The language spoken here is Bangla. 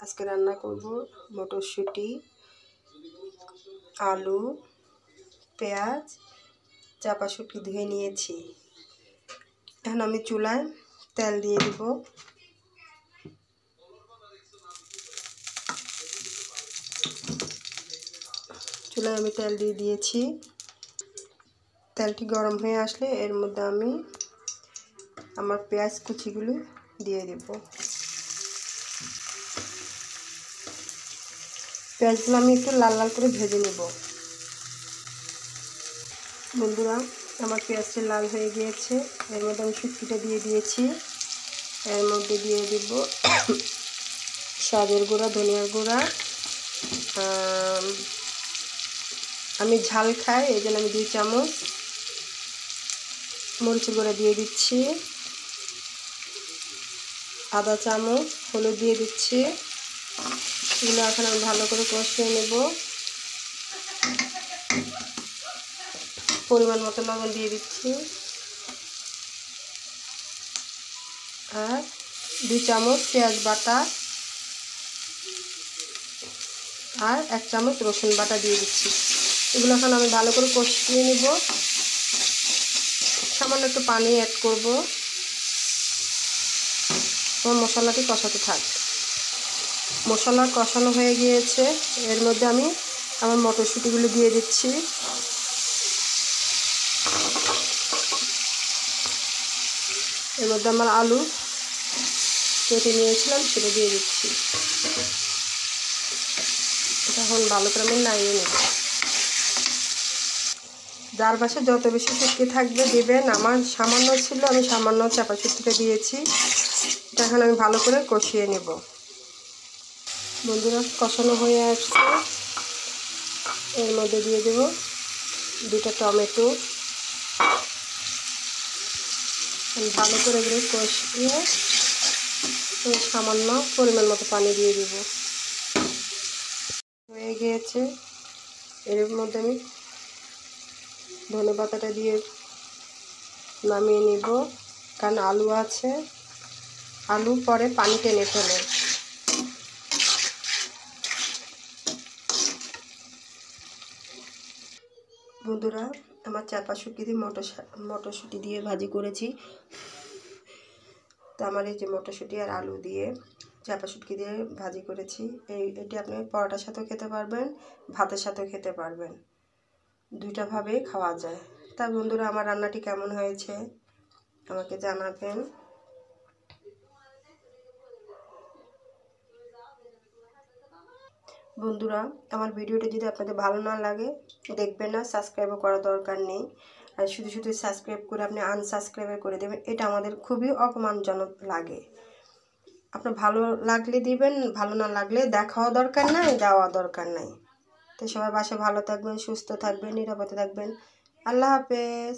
আজকে রান্না করব মটরশুঁটি, আলু, পেঁয়াজ, চাপা শুটকি ধুয়ে নিয়েছি। এখন আমি চুলায় তেল দিয়ে দিব। চুলায় আমি তেল দিয়ে দিয়েছি। তেলটি গরম হয়ে আসলে এর মধ্যে আমি আমার পেঁয়াজ কুচিগুলো দিয়ে দেব। পেঁয়াজগুলো আমি একটু লাল লাল করে ভেজে নেব। বন্ধুরা, আমার পেঁয়াজটা লাল হয়ে গিয়েছে। এর মধ্যে আমি শুটকিটা দিয়ে দিয়েছি। এর মধ্যে দিয়ে দেব স্বাদের গুঁড়া, ধনিয়ার গুঁড়া। আমি ঝাল খাই, এই জন্য আমি 2 চামচ মরিচের গুঁড়া দিয়ে দিচ্ছি। আধা চামচ হলুদ দিয়ে দিচ্ছি। এগুলো এখন আমি ভালো করে কষিয়ে নেব। পরিমাণ মতো লবণ দিয়ে দিচ্ছি। আর 2 চামচ পেঁয়াজ বাটা আর 1 চামচ রসুন বাটা দিয়ে দিচ্ছি। এগুলো এখন আমি ভালো করে কষিয়ে নেব। সামান্য একটু পানি অ্যাড করব। আমার মশলাটি কষাতে থাক। মশলা কষানো হয়ে গিয়েছে। এর মধ্যে আমি আমার মটরশুঁটিগুলো দিয়ে দিচ্ছি। এর মধ্যে আমার আলু কেটে নিয়েছিলাম সেটা দিয়ে দিচ্ছি। এখন ভালো করে আমি নাড়িয়ে নেব। যার পাশে যত বেশি শুটকি থাকবে দেবেন। আমার সামান্য ছিল, আমি সামান্য চাপা শুটকিটা দিয়েছি। এটা এখন আমি ভালো করে কষিয়ে নেব। বন্ধুরা, কষানো হয়ে আসছে। এর মধ্যে দিয়ে দেব 2টা টমেটো। ভালো করে এগুলো কষিয়ে সামান্য পরিমাণ মতো পানি দিয়ে দেব। হয়ে গিয়েছে। এর মধ্যে আমি ধনেপাতাটা দিয়ে নামিয়ে নিব, কারণ আলু আছে। আলু পরে পানি টেনে ফেলে। বন্ধুরা, আমার চাপা শুটকি দিয়ে মটরশুঁটি দিয়ে ভাজি করেছি। তো আমার এই যে মটরশুঁটি আর আলু দিয়ে চাপা শুটকি দিয়ে ভাজি করেছি। এটি আপনি পরোটার সাথেও খেতে পারবেন, ভাতের সাথেও খেতে পারবেন। 2টা ভাবেই খাওয়া যায়। তা বন্ধুরা, আমার রান্নাটি কেমন হয়েছে আমাকে জানাবেন। বন্ধুরা, আমার ভিডিওটি যদি আপনাদের ভালো না লাগে দেখবেন না, সাবস্ক্রাইবও করার দরকার নেই। আর শুধু শুধু সাবস্ক্রাইব করে আপনি আনসাবস্ক্রাইব করে দেবেন, এটা আমাদের খুবই অপমানজনক লাগে। আপনার ভালো লাগলে দিবেন, ভালো না লাগলে দেখাও দরকার নাই, দেওয়া দরকার নাই। তো সবাই বাসায় ভালো থাকবেন, সুস্থ থাকবেন, নিরাপদে থাকবেন। আল্লাহ হাফেজ।